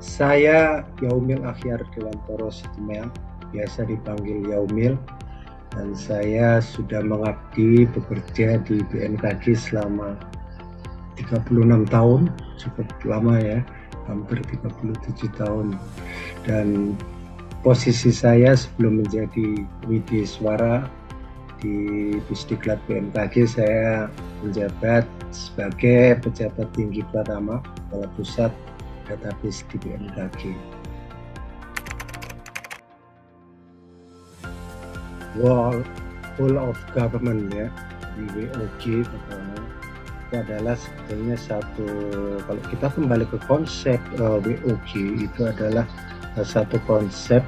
Saya Yaumil Akhyar Dewantoro Situmea, biasa dipanggil Yaumil, dan saya sudah mengabdi bekerja di BMKG selama 36 tahun, cukup lama ya, hampir 37 tahun. Dan posisi saya sebelum menjadi Widiswara di Pusdiklat BMKG, saya menjabat sebagai pejabat tinggi pertama Kepala Pusat Database di BMKG. Whole of Government ya, di WOG pertama, itu adalah sebetulnya satu, kalau kita kembali ke konsep WOG, itu adalah satu konsep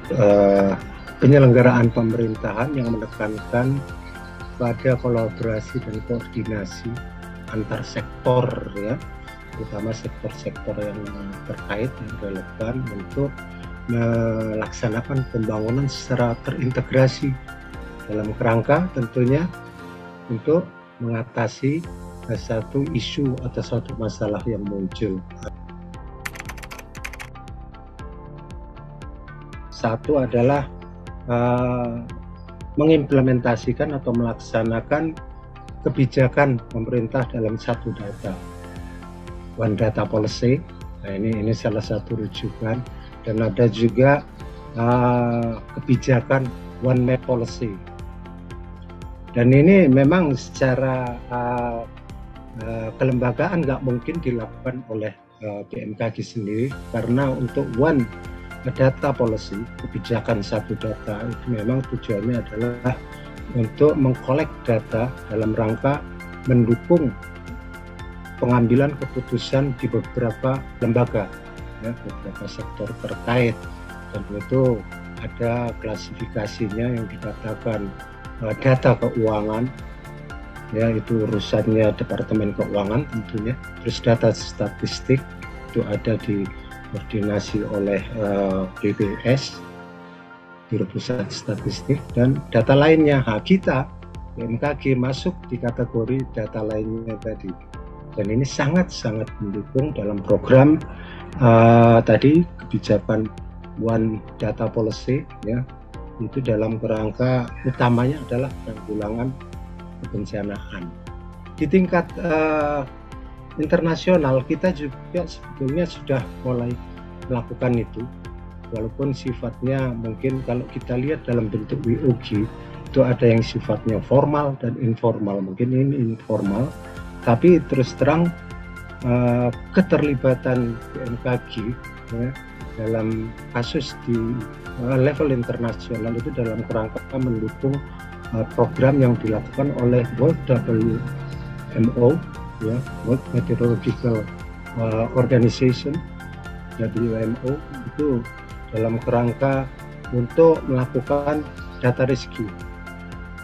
penyelenggaraan pemerintahan yang menekankan pada kolaborasi dan koordinasi antar sektor ya, terutama sektor-sektor yang terkait dan relevan untuk melaksanakan pembangunan secara terintegrasi dalam kerangka tentunya untuk mengatasi satu isu atau satu masalah yang muncul. Satu adalah mengimplementasikan atau melaksanakan kebijakan pemerintah dalam satu data, One Data Policy. Nah, ini salah satu rujukan, dan ada juga kebijakan One Map Policy. Dan ini memang secara kelembagaan nggak mungkin dilakukan oleh BMKG sendiri, karena untuk One Data Policy, kebijakan satu data, itu memang tujuannya adalah untuk mengkolek data dalam rangka mendukung pengambilan keputusan di beberapa lembaga, ya, beberapa sektor terkait, dan itu ada klasifikasinya yang dikatakan data keuangan, ya, itu urusannya Departemen Keuangan tentunya. Terus data statistik itu ada di koordinasi oleh BPS, Biro Pusat Statistik, dan data lainnya. Kita BMKG masuk di kategori data lainnya tadi, dan ini sangat-sangat mendukung dalam program tadi kebijakan One Data Policy ya, itu dalam kerangka utamanya adalah penanggulangan kebencanaan. Di tingkat internasional kita juga sebetulnya sudah mulai melakukan itu, walaupun sifatnya mungkin kalau kita lihat dalam bentuk WOG itu ada yang sifatnya formal dan informal. Mungkin ini informal, tapi terus terang keterlibatan BMKG ya, dalam kasus di level internasional itu dalam kerangka mendukung program yang dilakukan oleh WMO ya, World Meteorological Organization WMO, itu dalam kerangka untuk melakukan data rescue.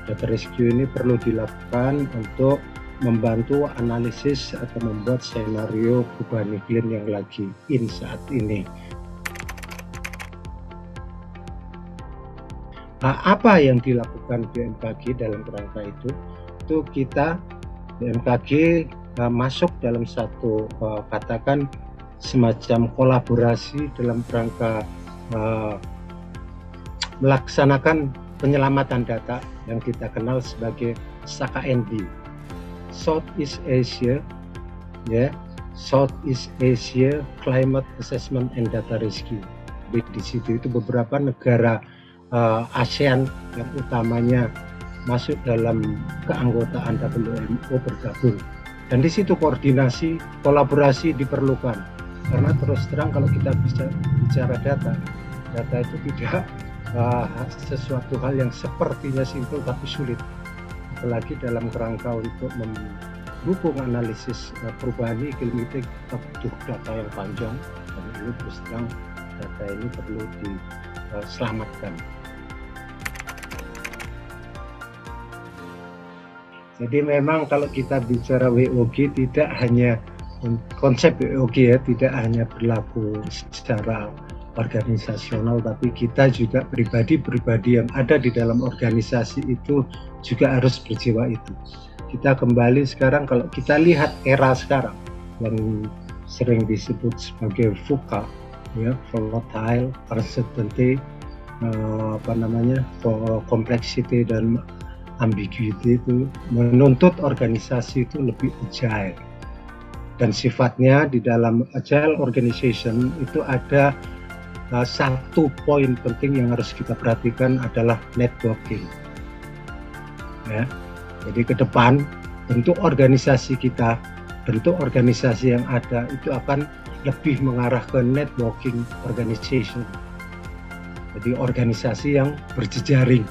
Data rescue ini perlu dilakukan untuk membantu analisis atau membuat skenario perubahan iklim yang lagi saat ini. Nah, apa yang dilakukan BMKG dalam kerangka itu? Itu kita BMKG masuk dalam satu katakan semacam kolaborasi dalam rangka melaksanakan penyelamatan data yang kita kenal sebagai SAKND, Southeast Asia ya, Southeast Asia Climate Assessment and Data Rescue. Di situ itu beberapa negara ASEAN yang utamanya masuk dalam keanggotaan WMO bergabung, dan di situ koordinasi kolaborasi diperlukan, karena terus terang kalau kita bicara data itu tidak sesuatu hal yang sepertinya simpel tapi sulit, apalagi dalam kerangka untuk mendukung analisis perubahan iklim itu kita butuh data yang panjang, dan ini terus terang data ini perlu diselamatkan. Jadi memang kalau kita bicara WOG tidak hanya konsep WOG ya, tidak hanya berlaku secara organisasional, tapi kita juga pribadi-pribadi yang ada di dalam organisasi itu juga harus berjiwa itu. Kita kembali sekarang, kalau kita lihat era sekarang yang sering disebut sebagai VUCA, ya, volatile, uncertainty, complexity dan ambiguity itu menuntut organisasi itu lebih agile. Dan sifatnya di dalam agile organization itu ada satu poin penting yang harus kita perhatikan adalah networking. Ya, jadi ke depan bentuk organisasi kita, bentuk organisasi yang ada itu akan lebih mengarah ke networking organization. Jadi organisasi yang berjejaring,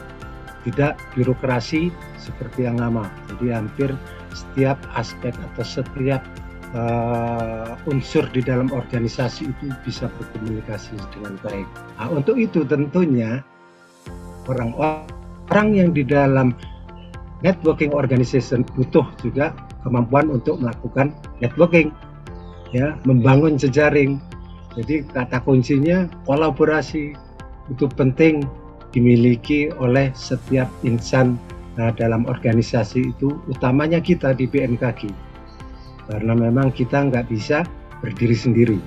tidak birokrasi seperti yang lama. Jadi hampir setiap aspek atau setiap unsur di dalam organisasi itu bisa berkomunikasi dengan baik. Nah, untuk itu tentunya orang-orang yang di dalam networking organization butuh juga kemampuan untuk melakukan networking, ya, membangun jejaring. Jadi kata kuncinya kolaborasi itu penting dimiliki oleh setiap insan dalam organisasi itu, utamanya kita di BMKG. Karena memang kita nggak bisa berdiri sendiri.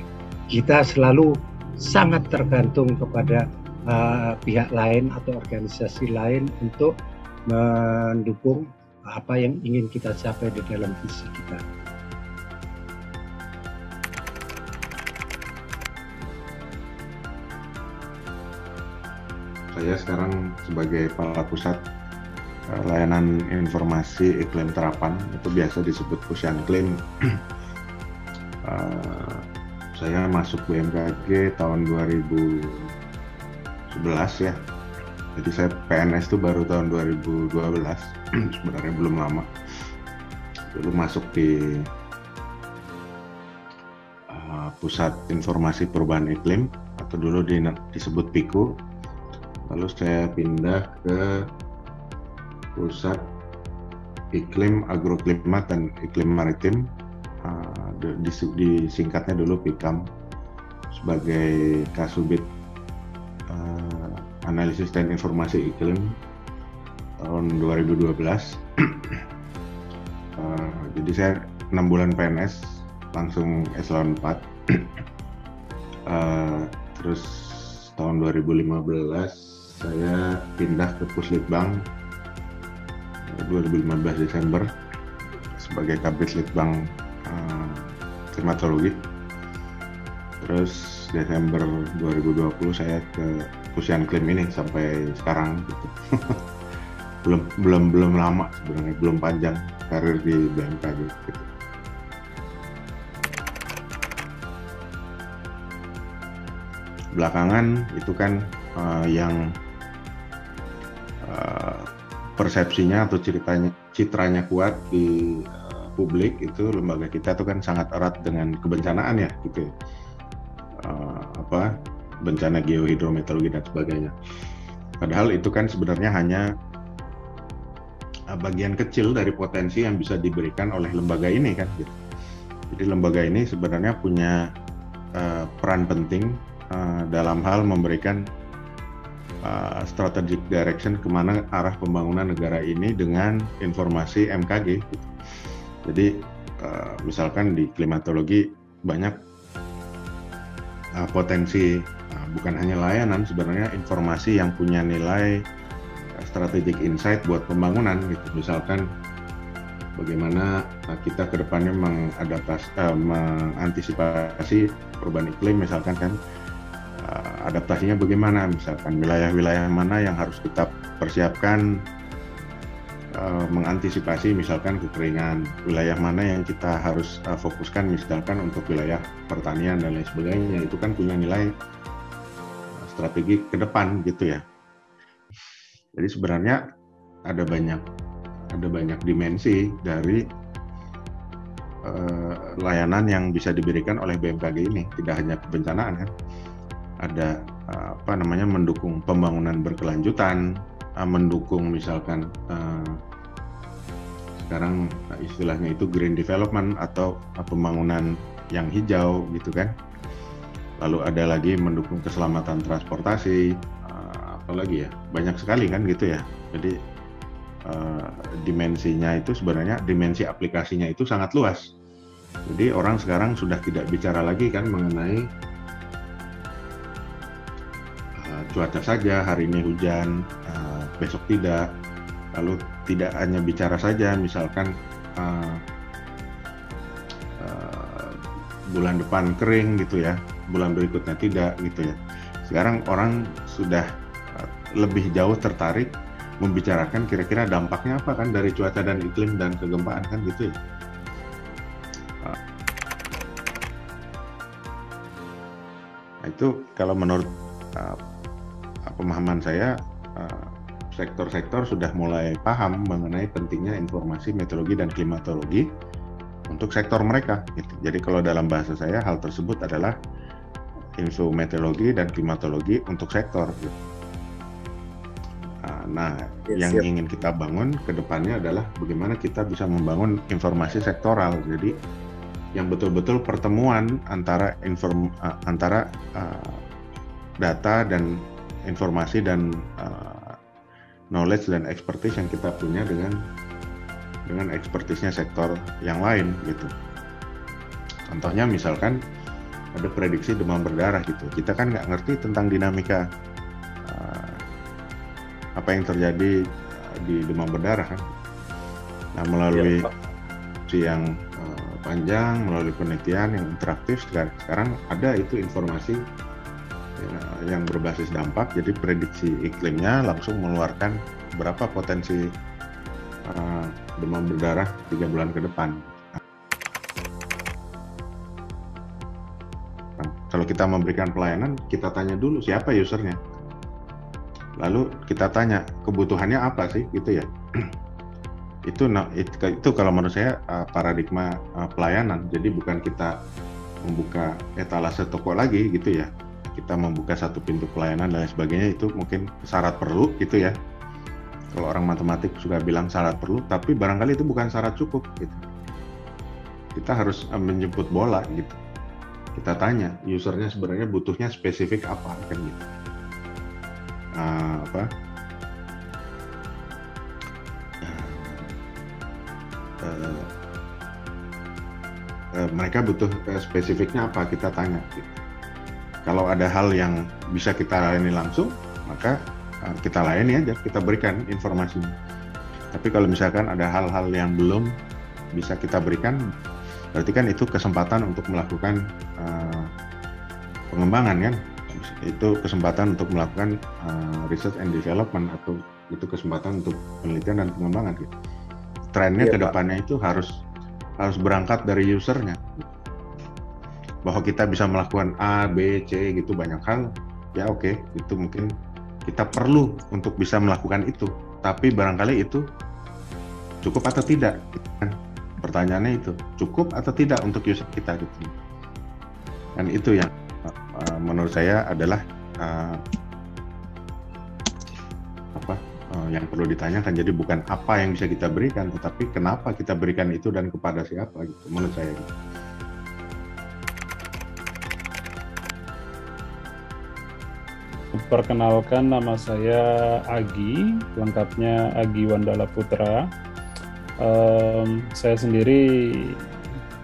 Kita selalu sangat tergantung kepada pihak lain atau organisasi lain untuk mendukung apa yang ingin kita capai di dalam visi kita. Saya sekarang sebagai Kepala Pusat Layanan Informasi Iklim Terapan, itu biasa disebut Pusyanklim. Saya masuk BMKG tahun 2011 ya. Jadi saya PNS itu baru tahun 2012, sebenarnya belum lama. Dulu masuk di Pusat Informasi Perubahan Iklim, atau dulu disebut PIKU. Lalu saya pindah ke Pusat Iklim, Agroklimat, dan Iklim Maritim, disingkatnya dulu PIKAM, sebagai Kasubit Analisis dan Informasi Iklim tahun 2012. Jadi saya 6 bulan PNS, langsung eselon 4. Terus tahun 2015 saya pindah ke Puslitbang 2015 Desember sebagai Kabid Litbang Klimatologi. Terus Desember 2020 saya ke Pusyanklim ini sampai sekarang gitu. belum lama sebenarnya, belum panjang karir di BMKG gitu. Belakangan itu kan yang persepsinya atau citranya kuat di publik itu, lembaga kita tuh kan sangat erat dengan kebencanaan ya gitu. Bencana geohidrometeorologi dan sebagainya. Padahal itu kan sebenarnya hanya bagian kecil dari potensi yang bisa diberikan oleh lembaga ini kan gitu. Jadi lembaga ini sebenarnya punya peran penting dalam hal memberikan strategic direction kemana arah pembangunan negara ini dengan informasi MKG gitu. Jadi misalkan di klimatologi banyak potensi, bukan hanya layanan, sebenarnya informasi yang punya nilai strategic insight buat pembangunan gitu. Misalkan bagaimana kita ke depannya mengantisipasi perubahan iklim, misalkan kan adaptasinya bagaimana, misalkan wilayah-wilayah mana yang harus kita persiapkan mengantisipasi misalkan kekeringan, wilayah mana yang kita harus fokuskan misalkan untuk wilayah pertanian dan lain sebagainya. Itu kan punya nilai strategi ke depan gitu ya. Jadi sebenarnya ada banyak dimensi dari layanan yang bisa diberikan oleh BMKG ini, tidak hanya kebencanaan kan. Ada mendukung pembangunan berkelanjutan, mendukung misalkan sekarang istilahnya itu green development atau pembangunan yang hijau gitu kan. Lalu ada lagi mendukung keselamatan transportasi, apalagi ya, banyak sekali kan gitu ya. Jadi dimensinya itu sebenarnya, dimensi aplikasinya itu sangat luas. Jadi orang sekarang sudah tidak bicara lagi kan mengenai cuaca saja, hari ini hujan, besok tidak. Lalu tidak hanya bicara saja, misalkan bulan depan kering gitu ya, bulan berikutnya tidak gitu ya. Sekarang orang sudah lebih jauh tertarik membicarakan kira-kira dampaknya apa kan dari cuaca dan iklim dan kegempaan kan gitu ya. Nah, itu kalau menurut pemahaman saya, sektor-sektor sudah mulai paham mengenai pentingnya informasi meteorologi dan klimatologi untuk sektor mereka. Gitu. Jadi kalau dalam bahasa saya hal tersebut adalah info meteorologi dan klimatologi untuk sektor. Gitu. Nah, yang ingin kita bangun ke depannya adalah bagaimana kita bisa membangun informasi sektoral. Jadi yang betul-betul pertemuan antara data dan informasi dan knowledge dan expertise yang kita punya dengan expertise-nya sektor yang lain gitu. Contohnya misalkan ada prediksi demam berdarah gitu. Kita kan nggak ngerti tentang dinamika apa yang terjadi di demam berdarah kan. Nah, melalui yang panjang, melalui penelitian yang interaktif sekarang ada itu informasi yang berbasis dampak. Jadi prediksi iklimnya langsung mengeluarkan berapa potensi demam berdarah 3 bulan ke depan. Nah, kalau kita memberikan pelayanan, kita tanya dulu siapa usernya. Lalu kita tanya kebutuhannya apa sih gitu ya. Itu kalau menurut saya paradigma pelayanan. Jadi bukan kita membuka etalase toko lagi gitu ya. Kita membuka satu pintu pelayanan dan lain sebagainya, itu mungkin syarat perlu gitu ya. Kalau orang matematik suka bilang syarat perlu, tapi barangkali itu bukan syarat cukup gitu. Kita harus menjemput bola gitu. Kita tanya usernya sebenarnya butuhnya spesifik apa kan gitu. Mereka butuh spesifiknya apa, kita tanya gitu. Kalau ada hal yang bisa kita layani langsung, maka kita layani aja, kita berikan informasinya. Tapi kalau misalkan ada hal-hal yang belum bisa kita berikan, berarti kan itu kesempatan untuk melakukan pengembangan kan. Itu kesempatan untuk melakukan research and development, atau itu kesempatan untuk penelitian dan pengembangan gitu. Trennya ke depannya itu harus berangkat dari usernya, bahwa kita bisa melakukan A, B, C gitu banyak hal ya. Oke, itu mungkin kita perlu untuk bisa melakukan itu, tapi barangkali itu cukup atau tidak kan? Pertanyaannya itu cukup atau tidak untuk user kita gitu. Dan itu yang menurut saya adalah yang perlu ditanyakan. Jadi bukan apa yang bisa kita berikan, tetapi kenapa kita berikan itu dan kepada siapa gitu, menurut saya gitu. Perkenalkan, nama saya Agi, lengkapnya Agi Wandala Putra. Saya sendiri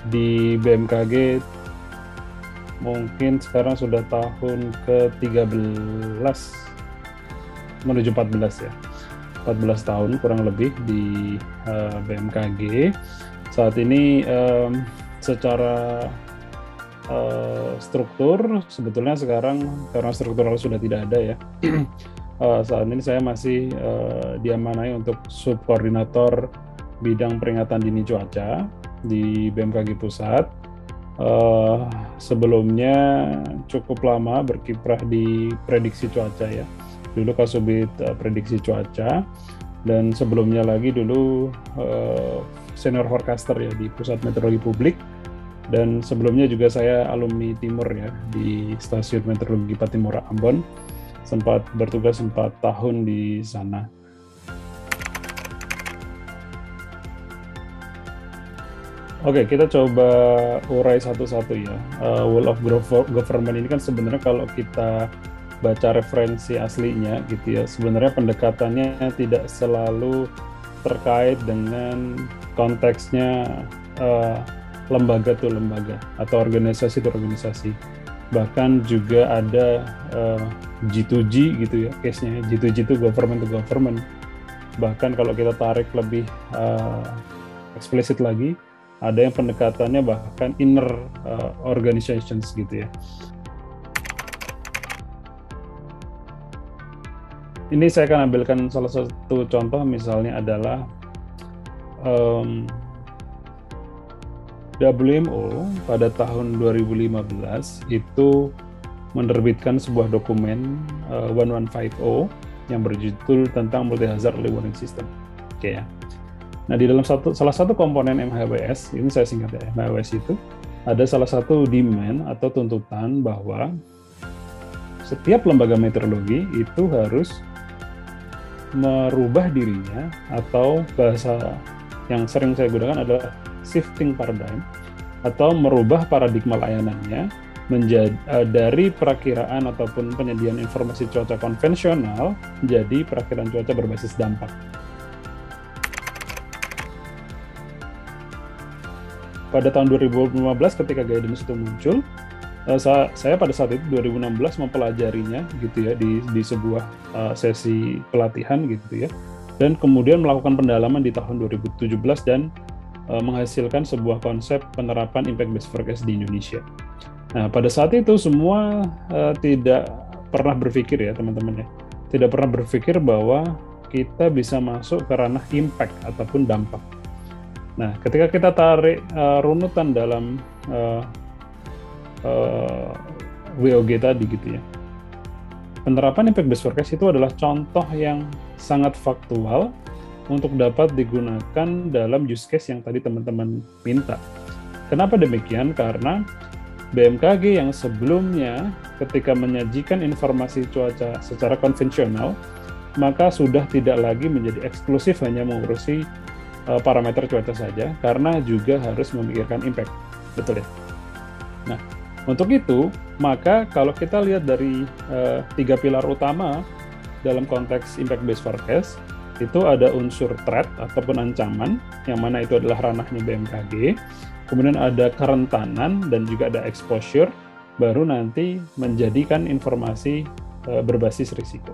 di BMKG mungkin sekarang sudah tahun ke-13 menuju 14 ya. 14 tahun kurang lebih di BMKG. Saat ini secara struktur sebetulnya sekarang karena struktural sudah tidak ada ya. Saat ini saya masih diamanai untuk subkoordinator bidang peringatan dini cuaca di BMKG Pusat. Sebelumnya cukup lama berkiprah di prediksi cuaca ya. Dulu Kasubit prediksi cuaca, dan sebelumnya lagi dulu senior forecaster ya di Pusat Meteorologi Publik, dan sebelumnya juga saya alumni Timur ya di Stasiun Meteorologi Patimura Ambon, sempat bertugas 4 tahun di sana. Oke, kita coba urai satu-satu ya. Whole of Government ini kan sebenarnya kalau kita baca referensi aslinya gitu ya, sebenarnya pendekatannya tidak selalu terkait dengan konteksnya lembaga tuh lembaga atau organisasi tuh organisasi. bahkan juga ada G2G gitu ya, case-nya. G2G itu government to government. Bahkan kalau kita tarik lebih eksplisit lagi, ada yang pendekatannya bahkan inner organizations gitu ya. Ini saya akan ambilkan salah satu contoh, misalnya adalah WMO pada tahun 2015 itu menerbitkan sebuah dokumen 1150 yang berjudul tentang Multi Hazard Early Warning System. Oke ya. Nah, di dalam salah satu komponen MHWS, ini saya singkat ya, MHWS itu ada salah satu demand atau tuntutan bahwa setiap lembaga meteorologi itu harus merubah dirinya, atau bahasa yang sering saya gunakan adalah shifting paradigm, atau merubah paradigma layanannya menjadi dari perakiraan ataupun penyediaan informasi cuaca konvensional menjadi perakiraan cuaca berbasis dampak. Pada tahun 2015 ketika guidance itu muncul, saya pada saat itu 2016 mempelajarinya gitu ya di sebuah sesi pelatihan gitu ya, dan kemudian melakukan pendalaman di tahun 2017 dan menghasilkan sebuah konsep penerapan impact based forecast di Indonesia. Nah, pada saat itu semua tidak pernah berpikir ya teman-teman ya, tidak pernah berpikir bahwa kita bisa masuk ke ranah impact ataupun dampak. Nah, ketika kita tarik runutan dalam WOG tadi gitu ya, penerapan impact based forecast itu adalah contoh yang sangat faktual untuk dapat digunakan dalam use case yang tadi teman-teman minta. Kenapa demikian? Karena BMKG yang sebelumnya ketika menyajikan informasi cuaca secara konvensional, maka sudah tidak lagi menjadi eksklusif hanya mengurusi parameter cuaca saja, karena juga harus memikirkan impact. Betul ya? Nah, untuk itu, maka kalau kita lihat dari 3 pilar utama dalam konteks impact based forecast, itu ada unsur threat ataupun ancaman, yang mana itu adalah ranahnya BMKG, kemudian ada kerentanan dan juga ada exposure, baru nanti menjadikan informasi berbasis risiko.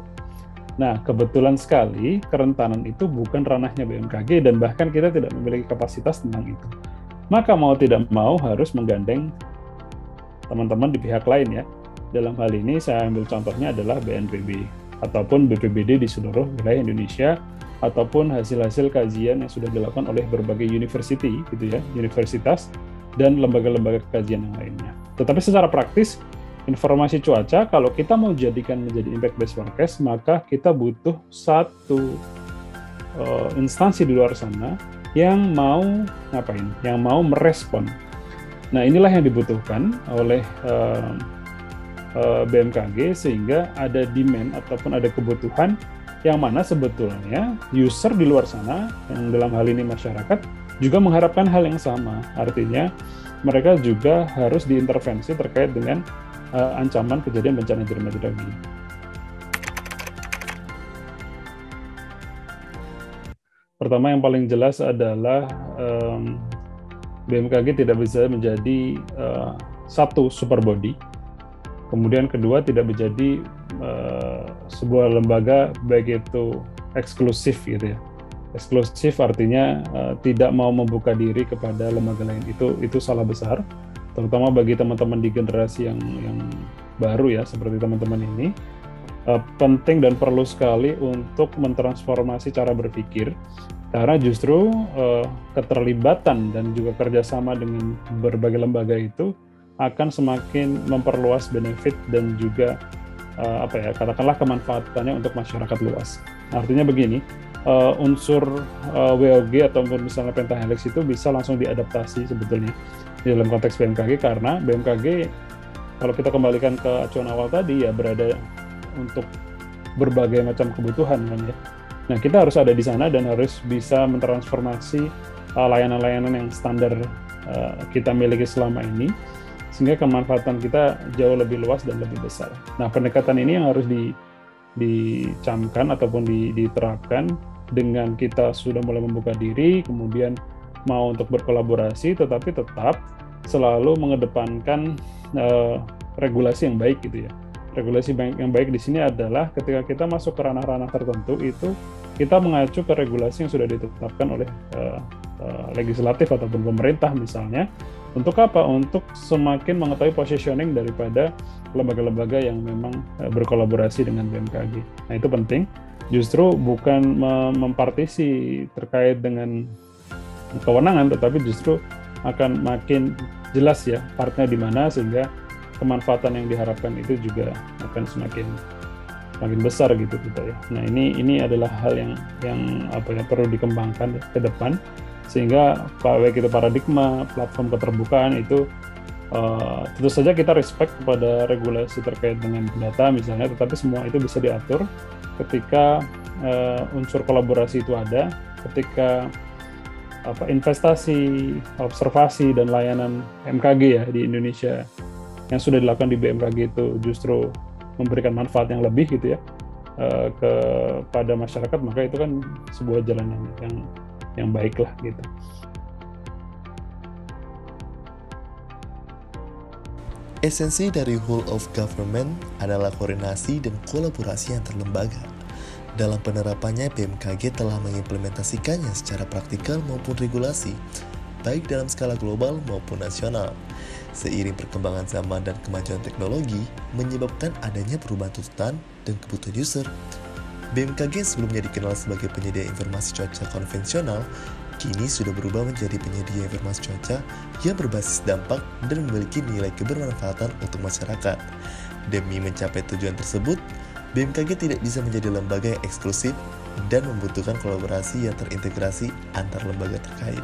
Nah, kebetulan sekali kerentanan itu bukan ranahnya BMKG dan bahkan kita tidak memiliki kapasitas tentang itu. Maka mau tidak mau harus menggandeng teman-teman di pihak lain ya. Dalam hal ini saya ambil contohnya adalah BNPB ataupun BPBD di seluruh wilayah Indonesia, ataupun hasil-hasil kajian yang sudah dilakukan oleh berbagai university gitu ya, universitas dan lembaga-lembaga kajian yang lainnya. Tetapi secara praktis, informasi cuaca kalau kita mau jadikan menjadi impact based forecast, maka kita butuh satu instansi di luar sana yang mau ngapain, yang mau merespon. Nah, inilah yang dibutuhkan oleh BMKG, sehingga ada demand ataupun ada kebutuhan yang mana sebetulnya user di luar sana, yang dalam hal ini masyarakat, juga mengharapkan hal yang sama. Artinya mereka juga harus diintervensi terkait dengan ancaman kejadian bencana hidrometeorologi. Pertama yang paling jelas adalah BMKG tidak bisa menjadi satu super body. Kemudian kedua, tidak menjadi sebuah lembaga baik itu eksklusif gitu ya. Eksklusif artinya tidak mau membuka diri kepada lembaga lain. Itu salah besar, terutama bagi teman-teman di generasi yang baru ya, seperti teman-teman ini. Penting dan perlu sekali untuk mentransformasi cara berpikir, karena justru keterlibatan dan juga kerjasama dengan berbagai lembaga itu akan semakin memperluas benefit dan juga katakanlah kemanfaatannya untuk masyarakat luas. Artinya begini, unsur WOG ataupun misalnya pentahelix itu bisa langsung diadaptasi sebetulnya di dalam konteks BMKG, karena BMKG kalau kita kembalikan ke acuan awal tadi ya berada untuk berbagai macam kebutuhan kan ya. Nah, kita harus ada di sana dan harus bisa mentransformasi layanan-layanan yang standar kita miliki selama ini, sehingga kemanfaatan kita jauh lebih luas dan lebih besar. Nah, pendekatan ini yang harus dicamkan ataupun diterapkan dengan kita sudah mulai membuka diri, kemudian mau untuk berkolaborasi, tetapi tetap selalu mengedepankan regulasi yang baik gitu ya. Regulasi yang baik di sini adalah ketika kita masuk ke ranah-ranah tertentu itu kita mengacu ke regulasi yang sudah ditetapkan oleh legislatif ataupun pemerintah misalnya. Untuk apa? Untuk semakin mengetahui positioning daripada lembaga-lembaga yang memang berkolaborasi dengan BMKG. Nah itu penting. Justru bukan mempartisi terkait dengan kewenangan, tetapi justru akan makin jelas ya partnya di mana, sehingga kemanfaatan yang diharapkan itu juga akan semakin besar gitu ya. Nah ini adalah hal yang perlu dikembangkan ke depan, sehingga baik itu paradigma platform keterbukaan itu tentu saja kita respect kepada regulasi terkait dengan data misalnya, tetapi semua itu bisa diatur ketika unsur kolaborasi itu ada, ketika investasi, observasi dan layanan MKG ya di Indonesia yang sudah dilakukan di BMKG itu justru memberikan manfaat yang lebih gitu ya kepada masyarakat, maka itu kan sebuah jalan yang baik lah gitu. Esensi dari whole of government adalah koordinasi dan kolaborasi antar lembaga. Dalam penerapannya, BMKG telah mengimplementasikannya secara praktikal maupun regulasi, baik dalam skala global maupun nasional. Seiring perkembangan zaman dan kemajuan teknologi, menyebabkan adanya perubahan tuntutan dan kebutuhan user. BMKG yang sebelumnya dikenal sebagai penyedia informasi cuaca konvensional, kini sudah berubah menjadi penyedia informasi cuaca yang berbasis dampak dan memiliki nilai kebermanfaatan untuk masyarakat. Demi mencapai tujuan tersebut, BMKG tidak bisa menjadi lembaga yang eksklusif dan membutuhkan kolaborasi yang terintegrasi antar lembaga terkait.